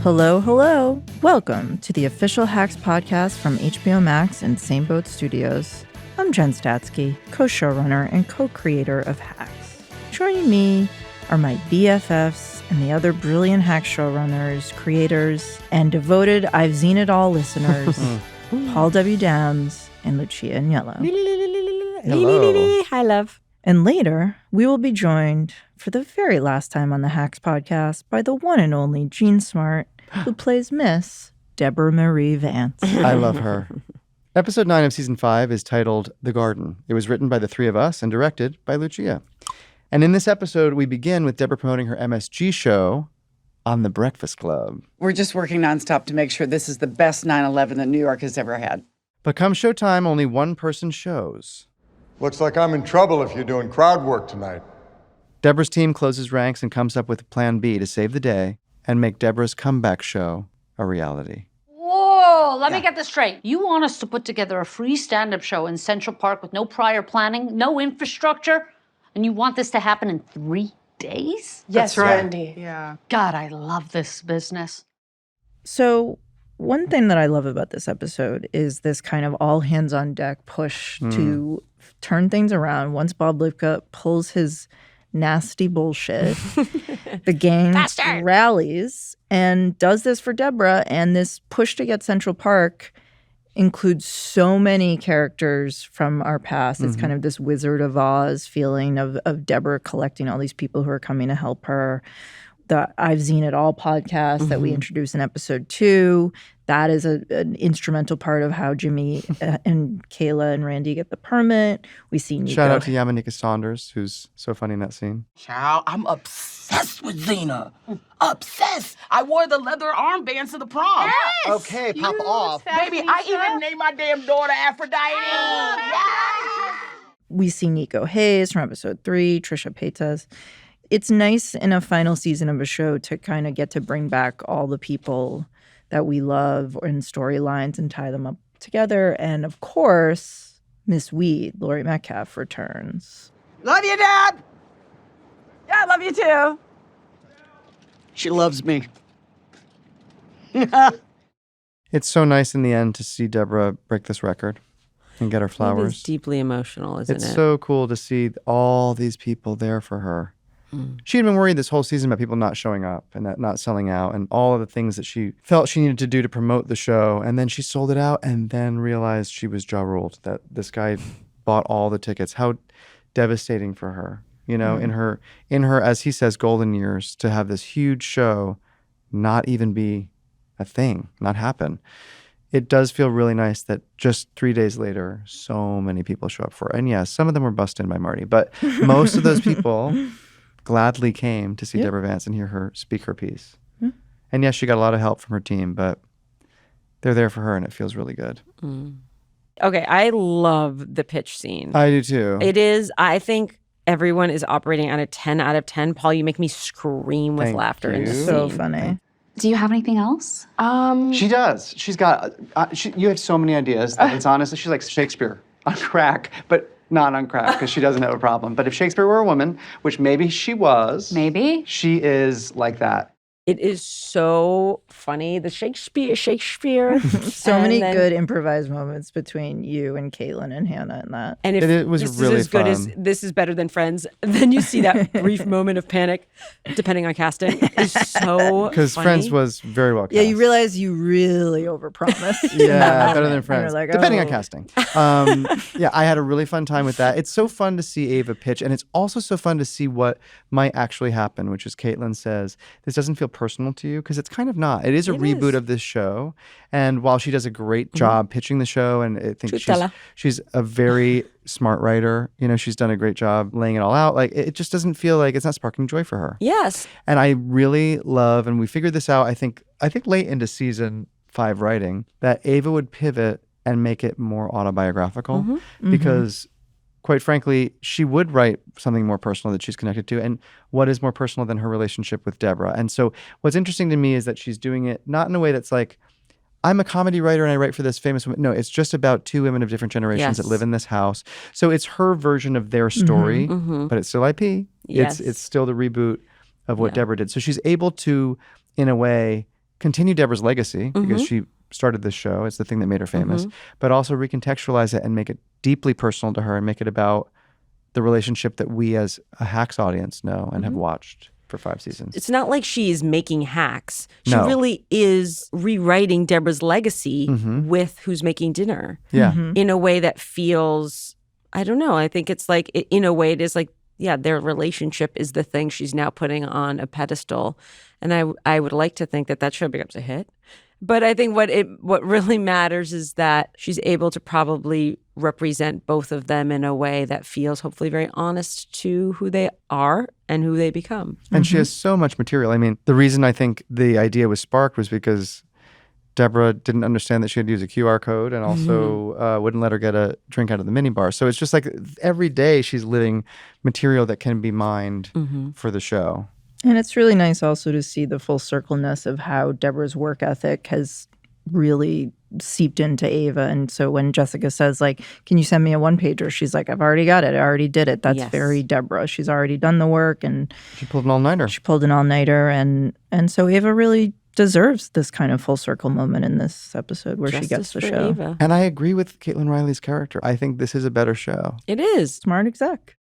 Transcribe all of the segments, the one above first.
Hello, hello. Welcome to the official Hacks podcast from HBO Max and Same Boat Studios. I'm Jen Statsky, co-showrunner and co-creator of Hacks. Joining me are my BFFs and the other brilliant Hacks showrunners, creators, and devoted I've Seen It All listeners, Paul W. Dams and Lucia Agnello. Hello. Hi, love. And later, we will be joined for the very last time on the Hacks podcast by the one and only Jean Smart, who plays Miss Deborah Marie Vance. I love her. Episode 9 of Season 5 is titled The Garden. It was written by the three of us and directed by Lucia. And in this episode, we begin with Deborah promoting her MSG show on The Breakfast Club. We're just working nonstop to make sure this is the best 9/11 that New York has ever had. But come showtime, only one person shows. Looks like I'm in trouble if you're doing crowd work tonight. Deborah's team closes ranks and comes up with plan B to save the day and make Deborah's comeback show a reality. Whoa, let me get this straight. You want us to put together a free stand-up show in Central Park with no prior planning, no infrastructure, and you want this to happen in 3 days? Yes, Randy. Yeah. God, I love this business. So one thing that I love about this episode is this kind of all hands on deck push to turn things around. Once Bob Lipka pulls his nasty bullshit, the gang rallies and does this for Deborah. And this push to get Central Park includes so many characters from our past. It's kind of this Wizard of Oz feeling of Deborah collecting all these people who are coming to help her. The I've Seen It All podcast that we introduced in episode 2. That is an instrumental part of how Jimmy and Kayla and Randy get the permit. We see Nico. Shout out to Yamanika Saunders, who's so funny in that scene. Child, I'm obsessed with Xena. Obsessed. I wore the leather armbands to the prom. Yes! Okay, pop off. Baby, I even named my damn daughter Aphrodite. Yes! We see Nico Hayes from episode 3, Trisha Paytas. It's nice in a final season of a show to kind of get to bring back all the people that we love in storylines and tie them up together. And of course, Miss Weed, Laurie Metcalf, returns. Love you, Dad. Yeah, I love you too. She loves me. It's so nice in the end to see Deborah break this record and get her It is flowers. deeply emotional, isn't It's it? so cool to see all these people there for her. She had been worried this whole season about people not showing up and that not selling out and all of the things that she felt she needed to do to promote the show. And then she sold it out and then realized she was jaw ruled, that this guy bought all the tickets. How devastating for her, you know, in her, as he says, golden years, to have this huge show not even be a thing, not happen. It does feel really nice that just 3 days later, so many people show up for it. And yes, some of them were bussed in by Marty, but most of those people gladly came to see Deborah Vance and hear her speak her piece. And yes, she got a lot of help from her team, but they're there for her and it feels really good. Okay, I love the pitch scene. I do too. It is, I think everyone is operating at a 10 out of 10. Paul, you make me scream with Thank laughter in this you. So scene. funny. Do you have anything else? She does. She's got, you have so many ideas that it's honestly, she's like Shakespeare on crack, but not on crack because she doesn't have a problem. But if Shakespeare were a woman, which maybe she was. Maybe. She is like that. It is so funny. The Shakespeare. So And many then- good improvised moments between you and Caitlin and Hannah in that. And if It was this really is as good as fun. this is better than Friends, then you see that brief moment of panic, depending on casting. It's so Because funny. Friends was very well cast. Yeah, you realize you really overpromised. Yeah, better than And Friends. you're like, Depending on oh. casting. Yeah, I had a really fun time with that. It's so fun to see Ava pitch, and it's also so fun to see what might actually happen, which is Caitlin says, this doesn't feel personal to you, because it's kind of not. It is a reboot is. of this show, and while she does a great job pitching the show, and I think she's a very smart writer, you know, she's done a great job laying it all out, like, it just doesn't feel like it's not sparking joy for her. Yes. And I really love, and we figured this out, I think late into season 5 writing, that Ava would pivot and make it more autobiographical because quite frankly, she would write something more personal that she's connected to. And what is more personal than her relationship with Deborah? And so what's interesting to me is that she's doing it not in a way that's like, I'm a comedy writer and I write for this famous woman. No, it's just about two women of different generations that live in this house. So it's her version of their story, but it's still IP. Yes. It's still the reboot of what Deborah did. So she's able to, in a way, continue Deborah's legacy because she started this show. It's the thing that made her famous, but also recontextualize it and make it deeply personal to her and make it about the relationship that we as a Hacks audience know and have watched for 5 seasons. It's not like she's making Hacks. She No. really is rewriting Deborah's legacy with Who's Making Dinner in a way that feels, I don't know, I think it's like, in a way it is like, yeah, their relationship is the thing she's now putting on a pedestal. And I would like to think that show becomes a hit. But I think what really matters is that she's able to probably represent both of them in a way that feels hopefully very honest to who they are and who they become. And she has so much material. I mean, the reason I think the idea was sparked was because Deborah didn't understand that she had to use a QR code and also wouldn't let her get a drink out of the minibar. So it's just like every day she's living material that can be mined for the show. And it's really nice also to see the full circleness of how Deborah's work ethic has really seeped into Ava. And so when Jessica says, like, can you send me a one-pager? She's like, I've already got it. I already did it. That's very Deborah. She's already done the work. And she pulled an all-nighter. She pulled an all-nighter. And so Ava really deserves this kind of full circle moment in this episode where she gets the show. Ava. And I agree with Caitlin Riley's character. I think this is a better show. It is. Smart exec.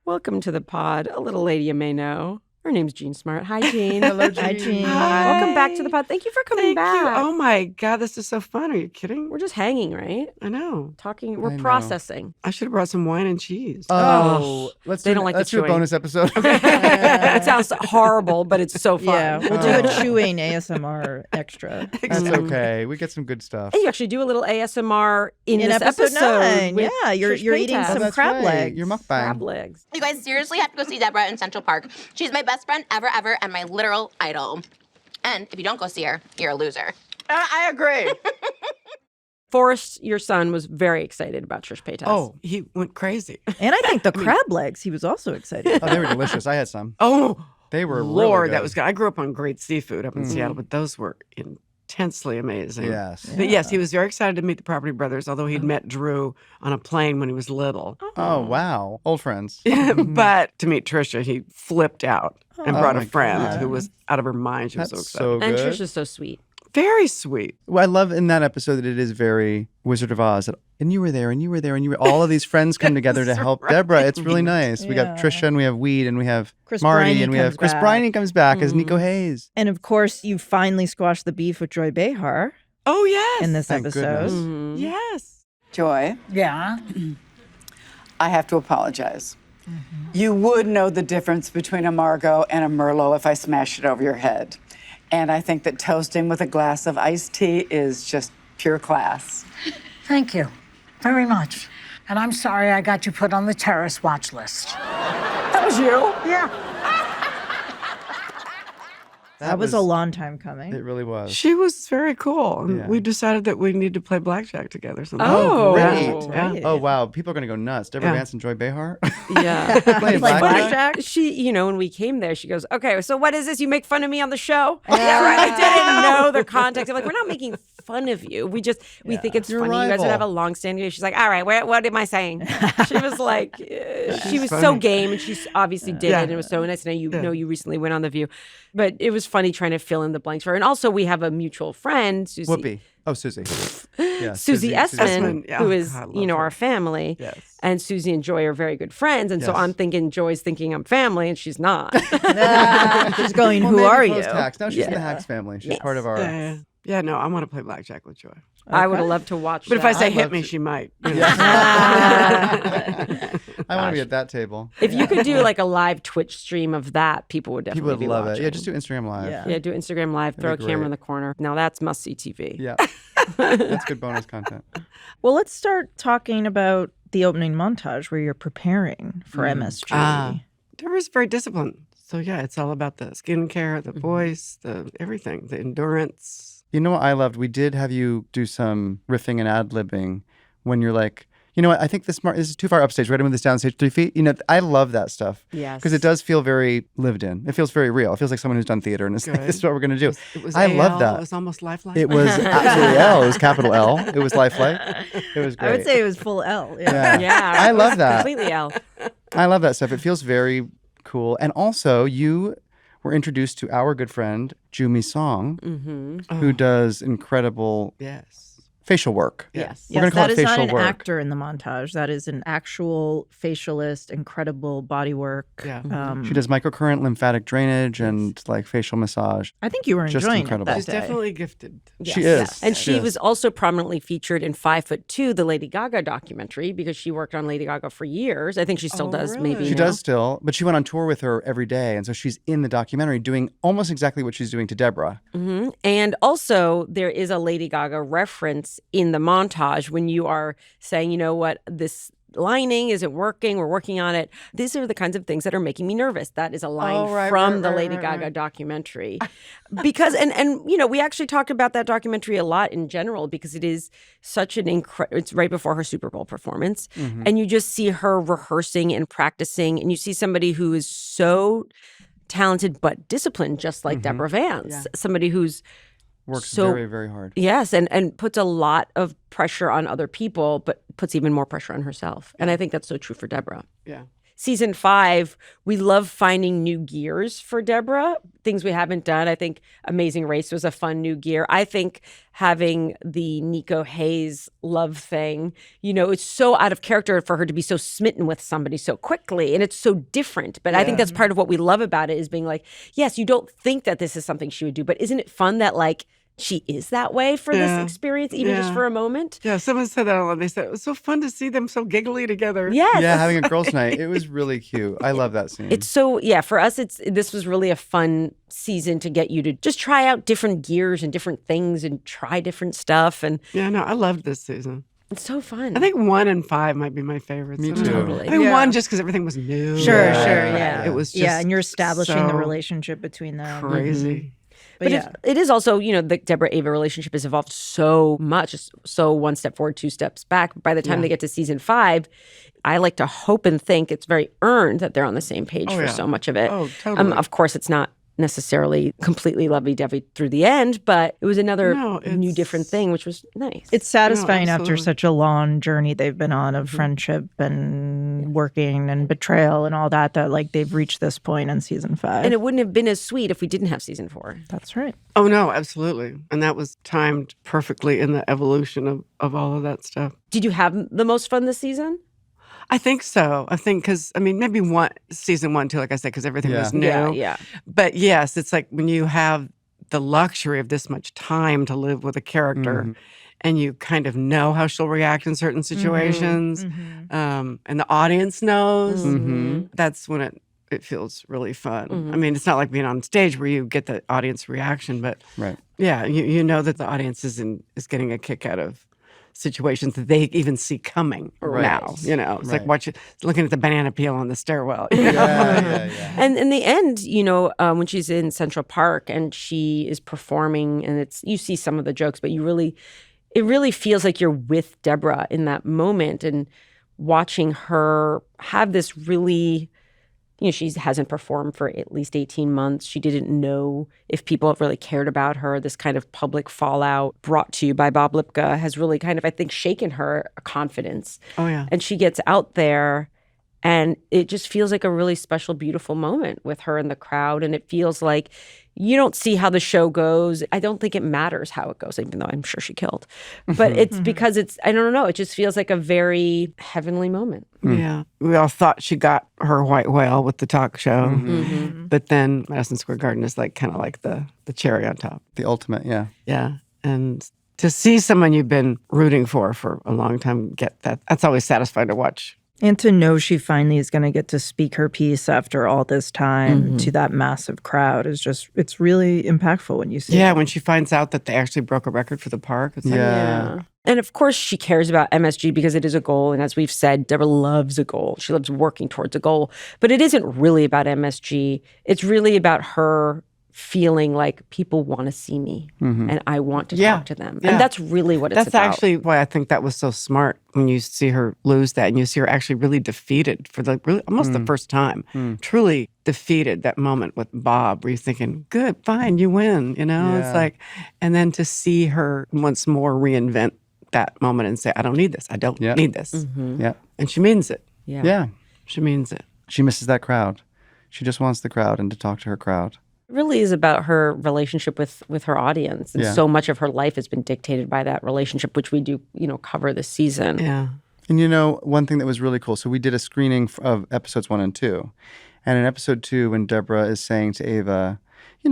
Welcome to the pod, a little lady you may know. Her name's Jean Smart. Hi, Jean. Hello, Jean. Hi, Jean. Welcome back to the pod. Thank you for coming back. Thank you. Oh my God, this is so fun. Are you kidding? We're just hanging, right? I know. Talking. We're I know. processing. I should have brought some wine and cheese. Let's they do, don't like let's the do a chewing. bonus episode. It sounds horrible, but it's so fun. Yeah, we'll do a chewing ASMR extra. That's okay. We get some good stuff. And you actually do a little ASMR in this episode 9. with Yeah, you're Trish eating Paytas. some That's crab right. legs. Your mukbang. Crab legs. You guys seriously have to go see Deborah in Central Park. She's my best friend ever, and my literal idol. And if you don't go see her, you're a loser. I agree. Forrest, your son, was very excited about Trish Paytas. Oh, he went crazy. And I think the crab legs, he was also excited. Oh, they were delicious. I had some. Oh, They were Lord, really good. that was good. I grew up on great seafood up in Seattle, but those were intensely amazing. Yes. But yes, he was very excited to meet the Property Brothers, although he'd met Drew on a plane when he was little. Oh, wow. Old friends. But to meet Trisha, he flipped out and Oh brought my a friend God. who was out of her mind. She was That's so excited. so And good. Trish is so sweet. Very sweet. Well, I love in that episode that it is very Wizard of Oz. And you were there, and you were there, and you were. All of these friends come together to help Deborah. It's really nice. We got Yeah. Trisha, and we have Weed, and we have Chris Marty, Briney and we have comes Chris back. Briney comes back as Nico Hayes. And of course, you finally squashed the beef with Joy Behar Oh, yes. in this Thank episode. goodness. Yes. Joy, Yeah. I have to apologize. You would know the difference between a Margot and a Merlot if I smashed it over your head. And I think that toasting with a glass of iced tea is just pure class. Thank you very much. And I'm sorry I got you put on the terrorist watch list. That was you? Yeah. That was a long time coming. It really was. She was very cool. And Yeah. we decided that we need to play blackjack together sometime. Oh, great. Yeah. Oh, wow. People are going to go nuts. Deborah Yeah. Vance and Joy Behar. Yeah. Playing Like blackjack. blackjack? She, when we came there, she goes, okay, so what is this? You make fun of me on the show? Yeah, right. I didn't know the context. I'm like, we're not making fun of you. We think it's Your funny. You guys rival. would have a long-standing. She's like, all right, what am I saying? She was like, she was so funny. game, and she obviously did Yeah. it. And it was so nice. And I know you recently went on The View, but it was funny trying to fill in the blanks for her. And also, we have a mutual friend, Susie. Whoopi. Oh, Susie. Yeah, Susie Essman, Essman, yeah. who is, God, I love her. our family. Yes. And Susie and Joy are very good friends. And so Yes. I'm thinking Joy's thinking I'm family, and she's not. She's going, Well, who maybe are you? post-Hacks. No, she's in the Yeah. Hacks family. She's part of our. Yeah, no, I want to play blackjack with Joy. I would have loved to watch But if I that. say I'd hit love me, to. she might. you know. I want to be at that table. If you could do like a live Twitch stream of that, people would definitely People would be love watching. it. Yeah, just do Instagram Live. Yeah. Yeah, do Instagram Live, throw a be camera great. in the corner. Now that's must-see TV. Yeah. That's good bonus content. Well, let's start talking about the opening montage where you're preparing for MSG. Deborah's very disciplined. So yeah, it's all about the skincare, the voice, the everything, the endurance. You know what I loved? We did have you do some riffing and ad-libbing when you're like, You know what? I think this is too far upstage. We're going to move this downstage 3 feet. You know, I love that stuff. Yes. Because it does feel very lived in. It feels very real. It feels like someone who's done theater and it's like, this is what we're going to do. It was I AL, love that. It was almost lifelike. It was absolutely L. It was capital L. It was lifelike. It was great. I would say it was full L. Yeah. I love that. Completely L. I love that stuff. It feels very cool. And also, you were introduced to our good friend, Jumi Song, who does incredible facial work. Yes. We're going to call that it is not facial an work. actor in the montage. That is an actual facialist, incredible body work. Yeah. She does microcurrent lymphatic drainage and like facial massage. I think you were Just enjoying incredible. it that She's day. definitely gifted. She is. And She she is. was also prominently featured in 5'2", the Lady Gaga documentary, because she worked on Lady Gaga for years. I think she still does, really? maybe. She now. does still, but she went on tour with her every day. And so she's in the documentary doing almost exactly what she's doing to Deborah. And also, there is a Lady Gaga reference in the montage when you are saying, you know what, this lining isn't working, we're working on it. These are the kinds of things that are making me nervous. That is a line from the Lady Gaga documentary. Because, and you know, we actually talked about that documentary a lot in general because it is such an it's right before her Super Bowl performance. And you just see her rehearsing and practicing, and you see somebody who is so talented but disciplined, just like Deborah Vance, somebody who's Works so, very, very hard. Yes, and puts a lot of pressure on other people, but puts even more pressure on herself. And I think that's so true for Deborah. Yeah. Season 5, we love finding new gears for Deborah, things we haven't done. I think Amazing Race was a fun new gear. I think having the Nico Hayes love thing, you know, it's so out of character for her to be so smitten with somebody so quickly. And it's so different. But I think that's part of what we love about it is being like, yes, you don't think that this is something she would do, but isn't it fun that like she is that way for this experience, even just for a moment? Yeah, someone said that online. They said it was so fun to see them so giggly together. Yes. Yeah, having a girls' night. It was really cute. I love that scene. It's so, yeah, for us, this was really a fun season to get you to just try out different gears and different things and try different stuff. And yeah, no, I loved this season. It's so fun. I think 1 and 5 might be my favorites. Me too. Totally. I think 1 just because everything was new. Sure, yeah. It was just and you're establishing the so relationship between them. crazy. But it is also, you know, the Deborah-Ava relationship has evolved so much. So one step forward, 2 steps back. By the time they get to season 5, I like to hope and think it's very earned that they're on the same page for so much of it. Oh, totally. Of course, it's not necessarily completely lovey-dovey through the end, but it was another new different thing, which was nice. It's satisfying after absolutely. such a long journey they've been on of friendship and working and betrayal and all that like they've reached this point in season 5. And it wouldn't have been as sweet if we didn't have season 4. That's right. Oh, no, absolutely. And that was timed perfectly in the evolution of all of that stuff. Did you have the most fun this season? I think so. I think because, I mean, maybe season 1, too, like I said, because everything was new. Yeah. But yes, it's like when you have the luxury of this much time to live with a character and you kind of know how she'll react in certain situations and the audience knows, that's when it feels really fun. I mean, it's not like being on stage where you get the audience reaction, but yeah, you know that the audience is getting a kick out of situations that they even see coming now. You know, it's like looking at the banana peel on the stairwell. You know? And in the end, you know, when she's in Central Park and she is performing, and you see some of the jokes, but it really feels like you're with Deborah in that moment and watching her have this really. You know, she hasn't performed for at least 18 months. She didn't know if people have really cared about her. This kind of public fallout brought to you by Bob Lipka has really kind of, I think, shaken her confidence. Oh, yeah. And she gets out there and it just feels like a really special, beautiful moment with her in the crowd. And it feels like you don't see how the show goes. I don't think it matters how it goes, even though I'm sure she killed. But it's because I don't know, it just feels like a very heavenly moment. Yeah. We all thought she got her white whale with the talk show. But then Madison Square Garden is like kind of like the cherry on top. The ultimate, yeah. Yeah. And to see someone you've been rooting for a long time get that's always satisfying to watch. And to know she finally is going to get to speak her piece after all this time to that massive crowd is just, it's really impactful when you see it. Yeah, when she finds out that they actually broke a record for the park. It's like, Yeah. And of course, she cares about MSG because it is a goal. And as we've said, Deborah loves a goal. She loves working towards a goal. But it isn't really about MSG. It's really about her feeling like people want to see me and I want to talk to them. Yeah. And that's really what it's That's about. actually why I think that was so smart when you see her lose that and you see her actually really defeated for almost the first time. Truly defeated, that moment with Bob where you're thinking, good, fine, you win. You know, it's like, and then to see her once more reinvent that moment and say, I don't need this. I don't need this. Yeah. And she means it. Yeah. She means it. She misses that crowd. She just wants the crowd and to talk to her crowd. It really is about her relationship with her audience. And so much of her life has been dictated by that relationship, which we do, cover this season. Yeah. And one thing that was really cool, so we did a screening of episodes 1 and 2. And in episode 2, when Deborah is saying to Ava,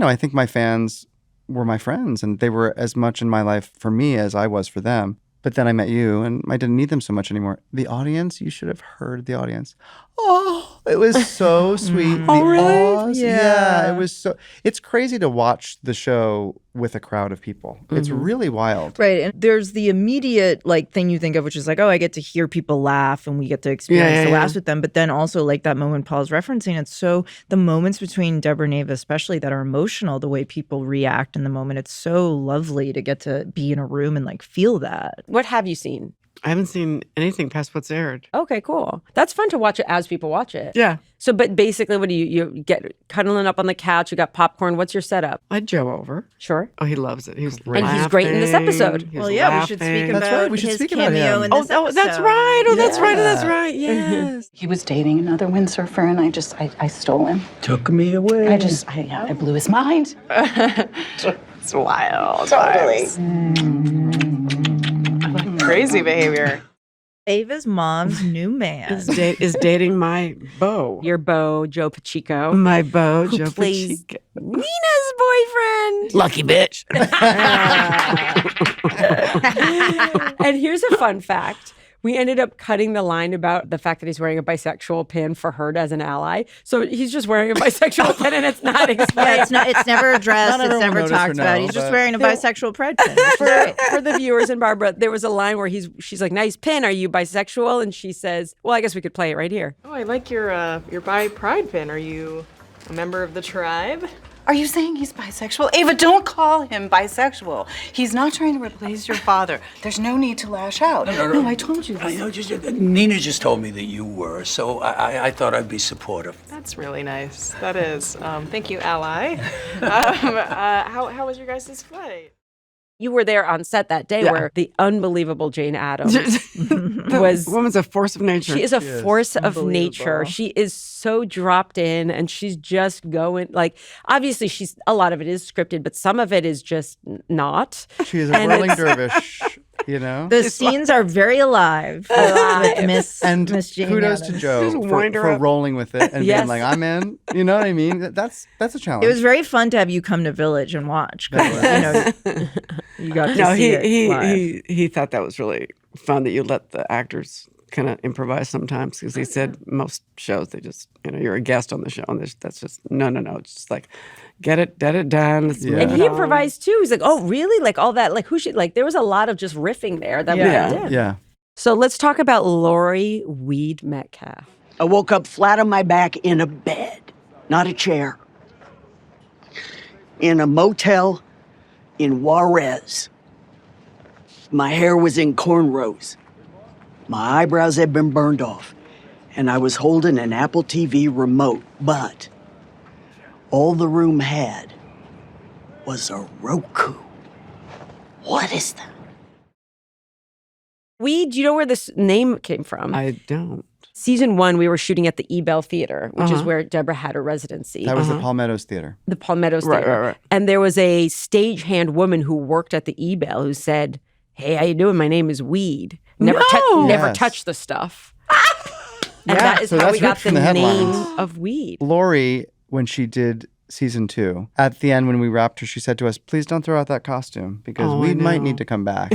I think my fans were my friends and they were as much in my life for me as I was for them. But then I met you and I didn't need them so much anymore. The audience, you should have heard the audience. Oh, it was so sweet. Oh, really? Awes, yeah. It was so. It's crazy to watch the show with a crowd of people. It's really wild. Right. And there's the immediate thing you think of, which is like, oh, I get to hear people laugh and we get to experience the laughs with them. But then also that moment Paul's referencing, it's so the moments between Deborah and Ava especially that are emotional, the way people react in the moment. It's so lovely to get to be in a room and feel that. What have you seen? I haven't seen anything past what's aired. Okay, cool. That's fun to watch it as people watch it. Yeah. So, but basically, what do you get cuddling up on the couch? You got popcorn. What's your setup? I'd Joe over. Sure. Oh, he loves it. He's And he's great in this episode. He's Well, yeah, we should speak laughing. about That's right. We should his speak about cameo him. in this episode. That's right. Oh, that's right. That's right. Yes. He was dating another windsurfer, and I stole him. Took me away. I blew his mind. It's wild. Totally. Crazy behavior. Ava's mom's new man is dating my beau. Your beau, Joe Pacheco. My beau, who Joe plays Pacheco. Nina's boyfriend. Lucky bitch. And here's a fun fact. We ended up cutting the line about the fact that he's wearing a bisexual pin for her as an ally. So he's just wearing a bisexual pin and it's not explained. Yeah, it's never addressed. It's never noticed talked for about. now, He's just but- wearing a bisexual pride pin. For the viewers and Barbara, there was a line where she's like, nice pin, are you bisexual? And she says, well, I guess we could play it right here. Oh, I like your bi pride pin. Are you a member of the tribe? Are you saying he's bisexual? Ava, don't call him bisexual. He's not trying to replace your father. There's no need to lash out. No, I told you I this. know, Nina just told me that you were, so I thought I'd be supportive. That's really nice. That is. Thank you, ally. How was your guys' flight? You were there on set that day where the unbelievable Jane Addams The woman's a force of nature. She is a force of nature. She is so dropped in and she's just going obviously a lot of it is scripted, but some of it is just not. She is a whirling dervish, The scenes are very alive. With Miss Jane kudos Addams. to Joe for rolling with it and Yes. being like, I'm in. You know what I mean? That's a challenge. It was very fun to have you come to Village and watch. 'Cause, you got to see it live. he thought that was really fun that you let the actors kind of improvise sometimes because he said most shows they just you're a guest on the show and that's just no it's just like get it done. Let's move And it he on. improvised too. He's like, oh really, all that, who should there was a lot of just riffing there that we did. Yeah. So let's talk about Lori Weed Metcalf. I woke up flat on my back in a bed, not a chair. In a motel in Juarez. My hair was in cornrows. My eyebrows had been burned off. And I was holding an Apple TV remote, but all the room had was a Roku. What is that? Weed, do you know where this name came from? I don't. Season 1, we were shooting at the Ebell Theater, which is where Deborah had her residency. That was the Palmettos Theater. The Palmettos Theater. Right. And there was a stagehand woman who worked at the Ebell who said, hey, how you doing? My name is Weed. Never Yes. touch the stuff. And Yeah, that is so how that's we got ripped the from the name headlines. of Weed. Lori, when she did season 2, at the end when we wrapped her, she said to us, please don't throw out that costume because we might need to come back,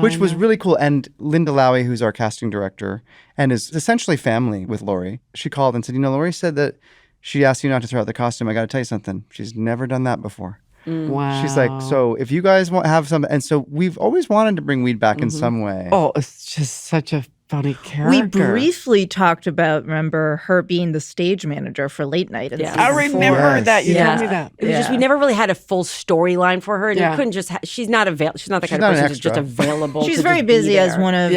which was really cool. And Linda Lowy, who's our casting director and is essentially family with Lori, she called and said, Lori said that she asked you not to throw out the costume. I got to tell you something. She's never done that before. Wow. She's like, so if you guys have some, and so we've always wanted to bring Weed back in some way. Oh, it's just such a funny character. We briefly talked about, remember, her being the stage manager for Late Night. Yeah. I remember that. You told me that. It was just we never really had a full storyline for her, and Yeah. you couldn't just. She's not She's not the kind of not an person who's just extra. available. She's to very just be busy as there. one of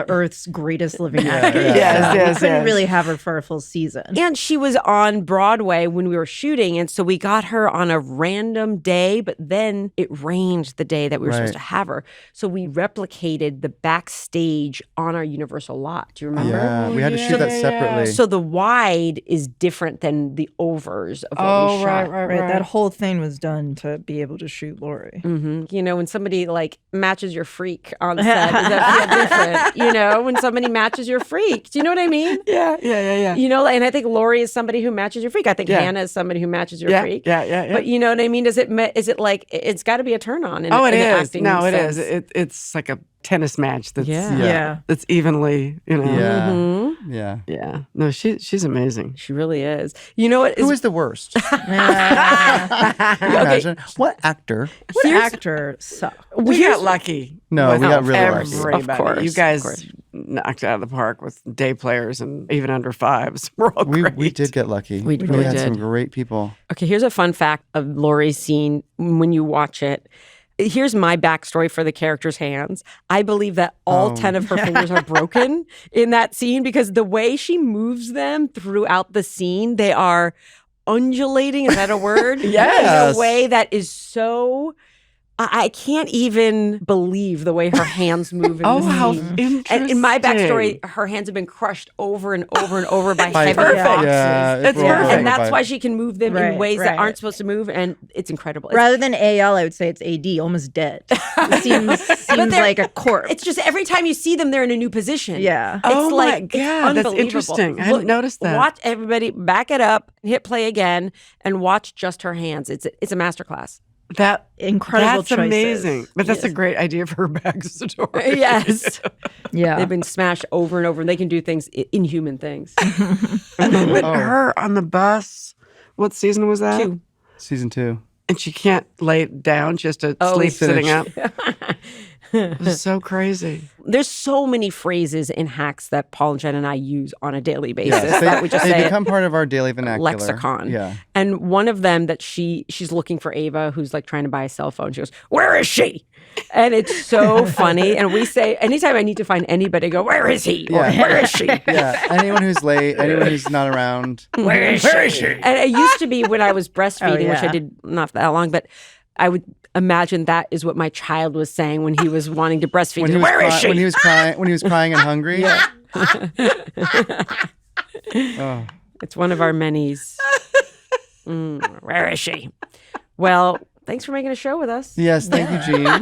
Earth's greatest living actors. Yes, We couldn't really have her for a full season. And she was on Broadway when we were shooting, and so we got her on a random day, but then it rained the day that we were supposed to have her. So we replicated the backstage on our Universal lot. Do you remember? Yeah, we had to shoot that separately. So the wide is different than the overs of what we shot. Right. That whole thing was done to be able to shoot Lori. Mm-hmm. You know, when somebody like matches your freak on set, does that feel different? You know, when somebody matches your freak. Do you know what I mean? Yeah. You know, and I think Lori is somebody who matches your freak. I think Hannah is somebody who matches your freak. Yeah. But you know what I mean? Is it like it's got to be a turn on? In, Oh, it in an is. acting No, it sense. is. It's like a tennis match. That's Yeah. That's evenly. You know. Yeah. Mm-hmm. Yeah. No, she's amazing. She really is. You know what? Who is the worst? Imagine what actor? What actor sucked? We got lucky. No, with we got really lucky. everybody. Of course, you guys knocked it out of the park with day players and even under fives. We're all great. We did get lucky. We really had did. some great people. Okay, here's a fun fact of Lori's scene when you watch it. Here's my backstory for the character's hands. I believe that all 10 of her fingers are broken in that scene because the way she moves them throughout the scene, they are undulating. Is that a word? Yes. In a way that is so... I can't even believe the way her hands move in the scene. how And in my interesting. backstory, her hands have been crushed over and over and over by By- heavy Perfect. boxes. Yeah, it's That's rolled perfect. over And that's by- why she can move them in Right, ways that right. aren't supposed to move, and it's incredible. Rather than AL, I would say it's AD, almost dead. It seems they're- like a corpse. It's just every time you see them, they're in a new position. Yeah. It's Oh my like, God, it's that's unbelievable. interesting. I hadn't noticed that. Watch everybody, back it up, hit play again, and watch just her hands. It's a masterclass. That Incredible That's choices. amazing. But that's a Yes. great idea for her backstory. Yes. Yeah. They've been smashed over and over, and they can do things, inhuman things. And then with her on the bus, what season was that? 2. Season 2. And she can't lay down just to sleep sitting up. It was so crazy. There's so many phrases in hacks that Paul and Jen and I use on a daily basis. Yes, that we just they say become part of our daily vernacular. lexicon. Yeah. And one of them that she's looking for Ava, who's like trying to buy a cell phone. She goes, "Where is she?" And it's so funny. And we say, anytime I need to find anybody, I go, "Where is he?" Or, Yeah. "Where is she?" Yeah. Anyone who's late, anyone who's not around. Where is she? And it used to be when I was breastfeeding, which I yeah. did not that long, but I would imagine that is what my child was saying when he was wanting to breastfeed. When he was Where is cry- she? when he was crying and hungry. Oh. It's one of our many's. Where is she? Well, thanks for making a show with us. Yes, thank you, Gene. Oh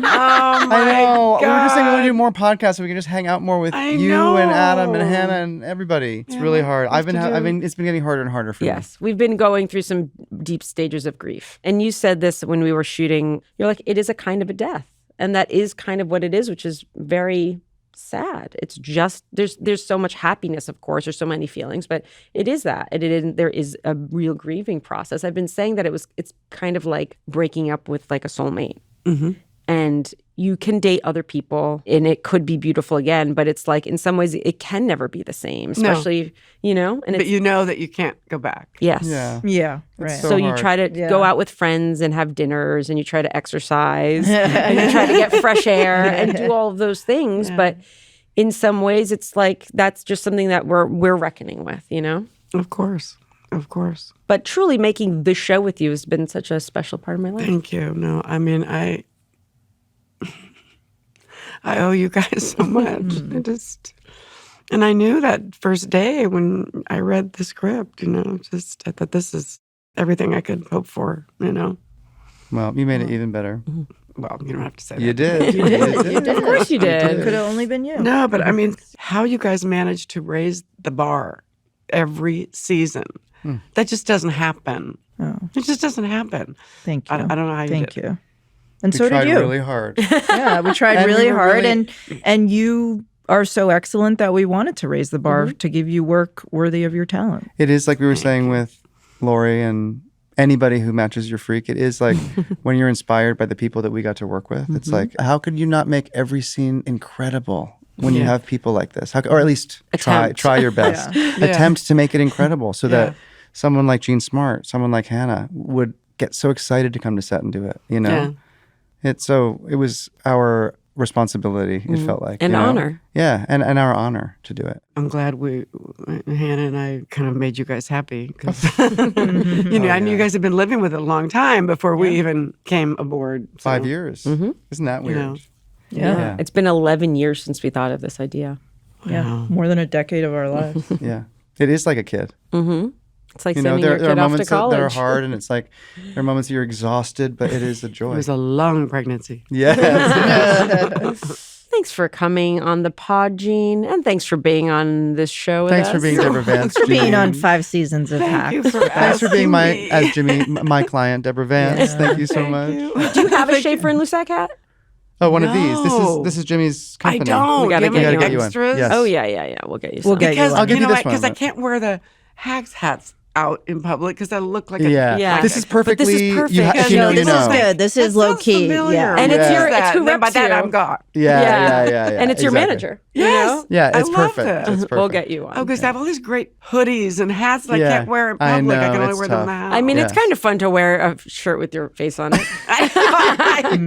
my I know. We were just saying we want to do God. more podcasts so we can just hang out more with I you and Adam and know. Hannah and everybody. It's really hard. It's been getting harder and harder for me. Yes, we've been going through some deep stages of grief. And you said this when we were shooting. You're like, it is a kind of a death. And that is kind of what it is, which is very sad. It's just, there's so much happiness, of course. There's so many feelings, but it is that. There is a real grieving process. I've been saying that it's kind of like breaking up with like a soulmate. Mm-hmm. And you can date other people and it could be beautiful again, but it's like in some ways it can never be the same, especially, you know? And But it's, you know that you can't go back. yes. Yeah. Yeah. It's Right. So you hard. try to Yeah. go out with friends and have dinners and you try to exercise and you try to get fresh air and do all of those things. Yeah. But in some ways it's like that's just something that we're reckoning with, you know? Of course. Of course. But truly making this show with you has been such a special part of my life. Thank you. No, I mean, I owe you guys so much. And I knew that first day when I read the script, you know, just I thought this is everything I could hope for, you know. Well, you made it even better. Well, you don't have to say You that. did. You did. Of course you did. It could have only been you. No, but I mean, how you guys managed to raise the bar every season, that just doesn't happen. Oh. It just doesn't happen. Thank you. I don't know how you Thank did. you. And We so tried did you. really hard. Yeah, we tried And we really were hard, really- and you are so excellent that we wanted to raise the bar to give you work worthy of your talent. It is like we were saying with Lori and anybody who matches your freak. It is like when you're inspired by the people that we got to work with. It's like, how could you not make every scene incredible? when you have people like this? Or at least try your best. Attempt to make it incredible so that someone like Jean Smart, someone like Hannah would get so excited to come to set and do it, you know? It was our responsibility, it felt like. An honor. Yeah, and our honor to do it. I'm glad Hannah and I kind of made you guys happy. 'Cause, I knew you guys had been living with it a long time before we even came aboard. So. 5 years. Isn't that weird? You know. Yeah. It's been 11 years since we thought of this idea. Wow. Yeah. More than a decade of our lives. Yeah. It is like a kid. It's like sending your kid off to college. That are hard, and it's like there are moments you're exhausted, but it is a joy. It was a long pregnancy. Yes. Thanks for coming on the pod, Jean, and thanks for being on this show with us. Thanks for being Deborah Vance. For being on 5 seasons of Hacks. Thanks for being my client, Deborah Vance. Thank you so much. Do you have a Schaefer and Lusac hat? Oh, one of these. This is Jimmy's company. I don't. We gotta get you one. Yes. Oh yeah. We'll get you some. I'll give you this one. Because I can't wear the Hacks hats out in public because I look like This is perfectly. This is perfect. If you know, you know. This is good. This is low key. Yeah. And it's who reps by that you. I'm gone. Yeah. And it's your manager. Yes. Yeah, it's I love perfect. it. It's perfect. We'll get you one. Oh, because I have all these great hoodies and hats that I can't wear in public. I know, I can only it's wear them tough. in the house. I mean, it's kind of fun to wear a shirt with your face on it. I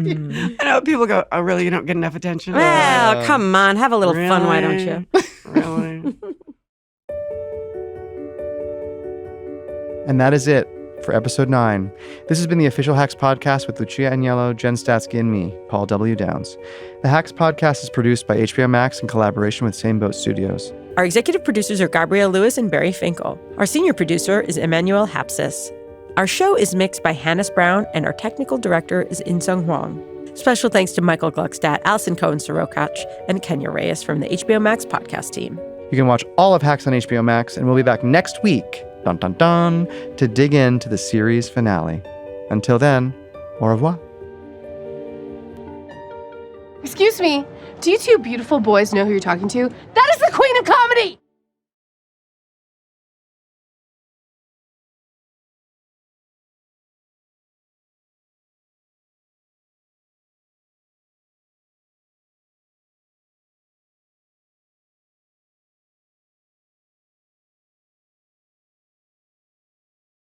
know people go, oh, really? You don't get enough attention? Well, come on. Have a little fun, why don't you? Really? And that is it for episode 9. This has been the Official Hacks Podcast with Lucia Agnello, Jen Statsky, and me, Paul W. Downs. The Hacks Podcast is produced by HBO Max in collaboration with Same Boat Studios. Our executive producers are Gabrielle Lewis and Barry Finkel. Our senior producer is Emmanuel Hapsis. Our show is mixed by Hannes Brown, and our technical director is In-Sung Huang. Special thanks to Michael Gluckstadt, Allison Cohen-Sirokach, and Kenya Reyes from the HBO Max podcast team. You can watch all of Hacks on HBO Max, and we'll be back next week, dun dun dun, to dig into the series finale. Until then, au revoir. Excuse me, do you two beautiful boys know who you're talking to? That is the queen of comedy!